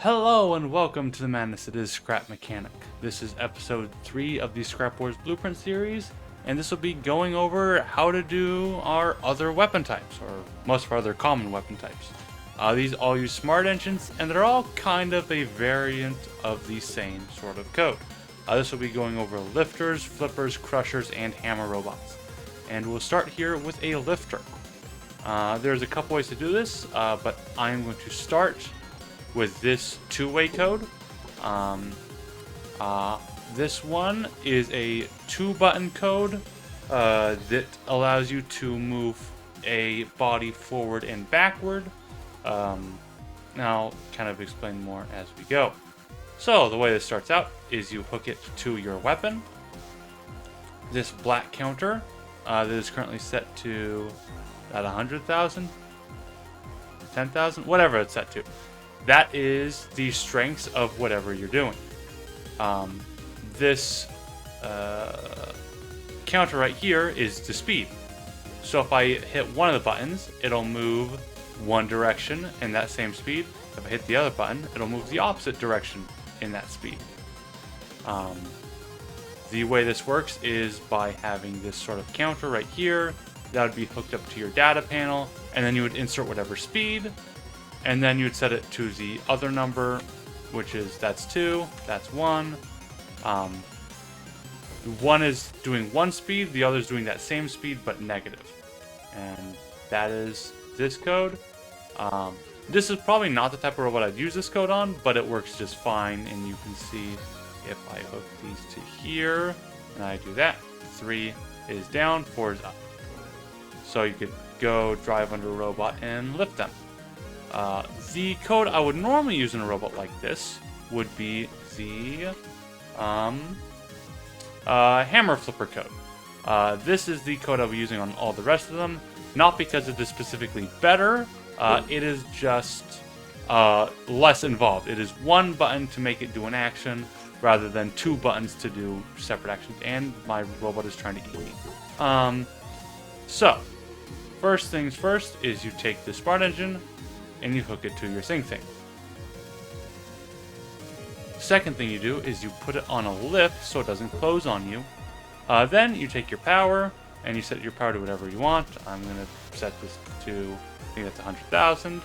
Hello and welcome to the madness that is Scrap Mechanic. This is episode 3 of the ScrapWars Blueprint series, and this will be going over how to do our other weapon types, or most of our other common weapon types. These all use smart engines, and they're all kind of a variant of the same sort of code. This will be going over lifters, flippers, crushers, and hammer robots. And we'll start here with a lifter. There's a couple ways to do this, but I'm going to start with this two-way code. This one is a 2-button code that allows you to move a body forward and backward. I'll kind of explain more as we go. So the way this starts out is you hook it to your weapon. This black counter that is currently set to about 100,000, 10,000, whatever it's set to. That is the strengths of whatever you're doing. This counter right here is the speed. So if I hit one of the buttons, it'll move one direction in that same speed. If I hit the other button, it'll move the opposite direction in that speed. The way this works is by having this sort of counter right here. That would be hooked up to your data panel, and then you would insert whatever speed, and then you would set it to the other number, which is that's 2, that's 1. One is doing one speed, the other is doing that same speed but negative. And that is this code. This is probably not the type of robot I'd use this code on, but it works just fine. And you can see if I hook these to here and I do that, 3 is down, 4 is up. So you could go drive under a robot and lift them. The code I would normally use in a robot like this would be the hammer flipper code. This is the code I'll be using on all the rest of them, not because it is specifically better, it is just less involved. It is one button to make it do an action rather than 2 buttons to do separate actions, and my robot is trying to eat me. So, first things first is you take the smart engine and you hook it to your thing. Second thing you do is you put it on a lift so it doesn't close on you. Then you take your power and you set your power to whatever you want. I'm going to set this to, I think that's 100,000.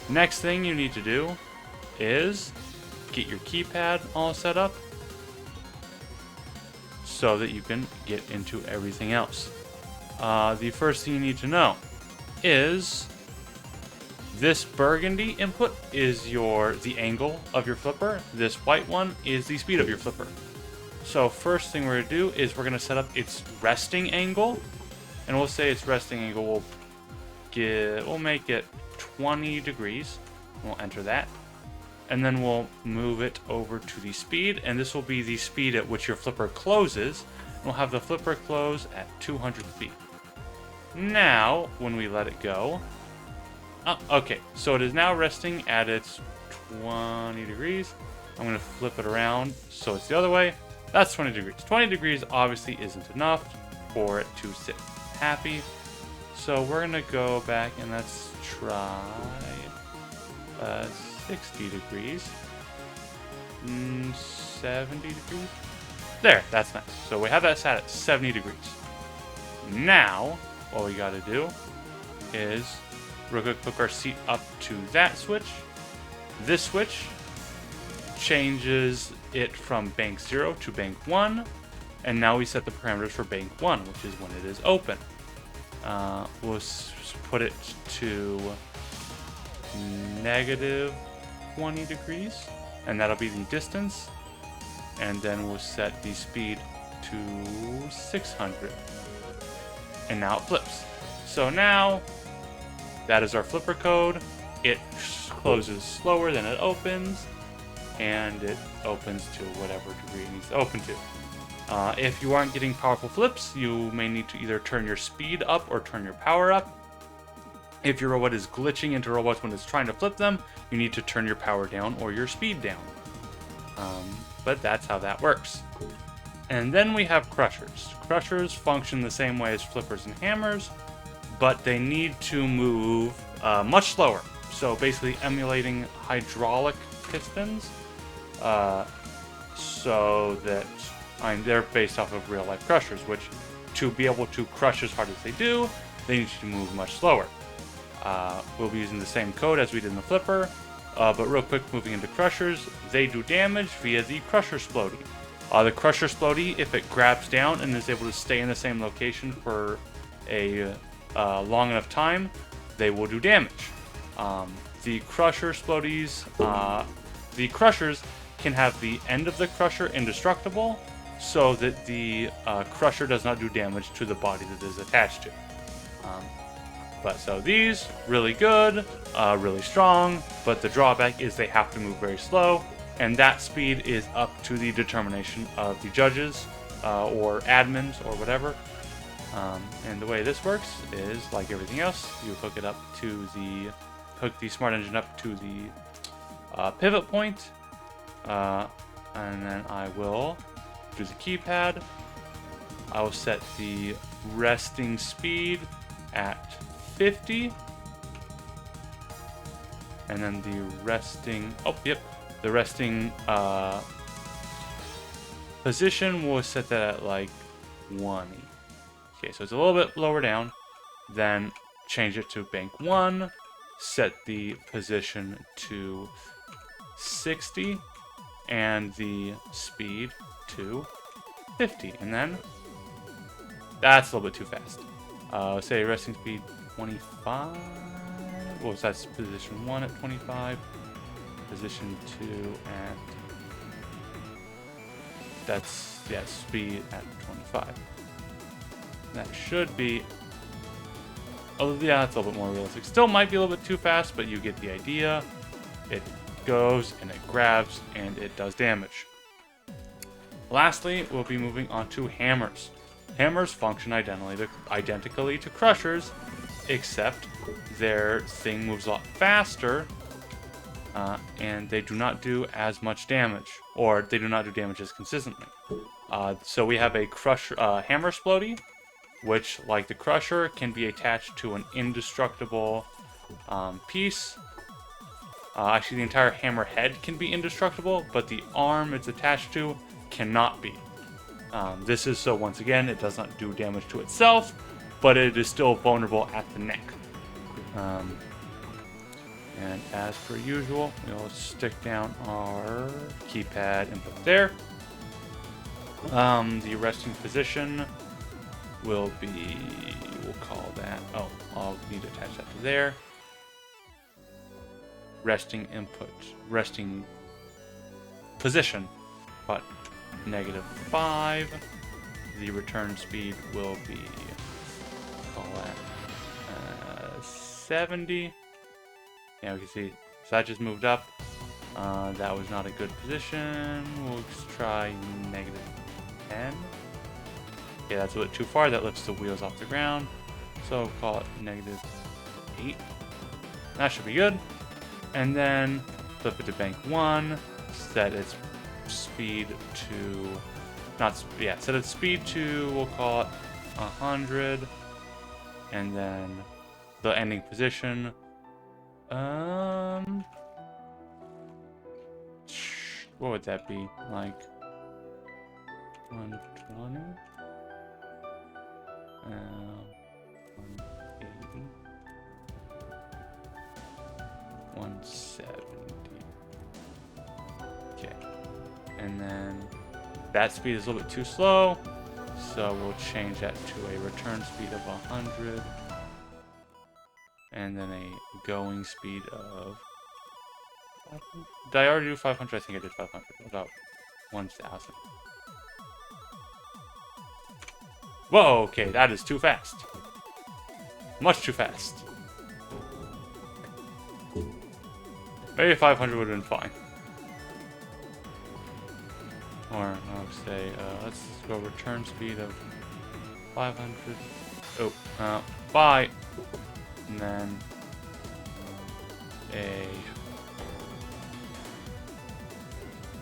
Next thing you need to do is get your keypad all set up so that you can get into everything else. The first thing you need to know is this burgundy input is the angle of your flipper. This white one is the speed of your flipper. So first thing we're going to do is we're going to set up its resting angle. And we'll say its resting angle, we'll make it 20 degrees. We'll enter that. And then we'll move it over to the speed. And this will be the speed at which your flipper closes. And we'll have the flipper close at 200 feet. Now, when we let it go, okay, so it is now resting at its 20 degrees. I'm going to flip it around so it's the other way. That's 20 degrees. 20 degrees obviously isn't enough for it to sit happy. So we're going to go back and let's try 60 degrees. 70 degrees. There, that's nice. So we have that set at 70 degrees. Now, what we got to do is we're going to hook our seat up to that switch. This switch changes it from bank 0 to bank 1. And now we set the parameters for bank 1, which is when it is open. We'll put it to negative 20 degrees. And that'll be the distance. And then we'll set the speed to 600. And now it flips. So now, that is our flipper code. It closes slower than it opens, and it opens to whatever degree it needs to open to. If you aren't getting powerful flips, you may need to either turn your speed up or turn your power up. If your robot is glitching into robots when it's trying to flip them, you need to turn your power down or your speed down. But that's how that works. And then we have crushers. Crushers function the same way as flippers and hammers, but they need to move much slower. So basically emulating hydraulic pistons, so that they're based off of real life crushers, which to be able to crush as hard as they do, they need to move much slower. We'll be using the same code as we did in the flipper, but real quick, moving into crushers, they do damage via the crusher splody. The crusher splody, if it grabs down and is able to stay in the same location for a long enough time, they will do damage. The crusher splodies, the crushers can have the end of the crusher indestructible, so that the crusher does not do damage to the body that is attached to. But so these, really good, really strong, but the drawback is they have to move very slow, and that speed is up to the determination of the judges, or admins, or whatever. And the way this works is, like everything else, you hook the smart engine up to the pivot point, and then I will do the keypad. I will set the resting speed at 50, and then the resting, the resting position, we'll set that at like 20. Okay, so it's a little bit lower down. Then change it to bank 1, set the position to 60, and the speed to 50, and then that's a little bit too fast. Say resting speed 25. Well, so that's position 1 at 25, position 2 at, that's, yeah, speed at 25. That should be, oh yeah, that's a little bit more realistic. Still might be a little bit too fast, but you get the idea. It goes and it grabs and it does damage. Lastly, we'll be moving on to hammers. Hammers function identically to crushers, except their thing moves a lot faster, and they do not do as much damage, or they do not do damage as consistently. So we have a hammer splody, which, like the crusher, can be attached to an indestructible piece. Actually, the entire hammer head can be indestructible, but the arm it's attached to cannot be. This is so, once again, it does not do damage to itself, but it is still vulnerable at the neck. And as per usual, we'll stick down our keypad input there. The resting position will be, we'll call that, oh, I'll need to attach that to there. Resting input, resting position, but -5. The return speed will be, call that 70. Yeah, we can see, so that just moved up. That was not a good position. We'll just try -10. Okay, that's a bit too far. That lifts the wheels off the ground. So call it -8. That should be good. And then flip it to bank 1. Set its speed to, set its speed to, we'll call it 100. And then the ending position, what would that be? Like 120? 180? 170. Okay. And then that speed is a little bit too slow, so we'll change that to a return speed of 100. And then a going speed of, did I already do 500? I think I did 500. About 1,000. Whoa, okay, that is too fast. Much too fast. Maybe 500 would have been fine. Or, I'll say, let's go return speed of 500. Oh, bye. And then a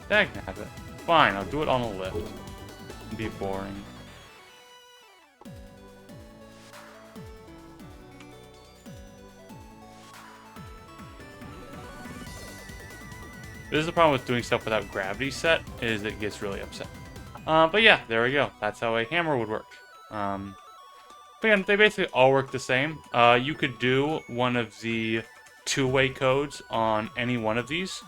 dagnabbit. Fine, I'll do it on a lift. It'd be boring. This is the problem with doing stuff without gravity set, is it gets really upset. But yeah, there we go. That's how a hammer would work. But again, they basically all work the same. You could do one of the two-way codes on any one of these,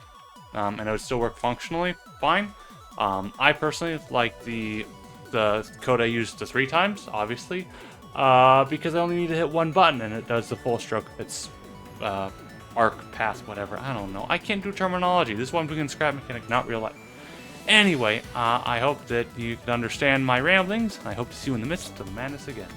and it would still work functionally fine. I personally like the code I used the 3 times, obviously, because I only need to hit one button and it does the full stroke of its arc, path, whatever. I don't know. I can't do terminology. This is what I'm doing in Scrap Mechanic, not real life. Anyway, I hope that you can understand my ramblings. I hope to see you in the midst of madness again.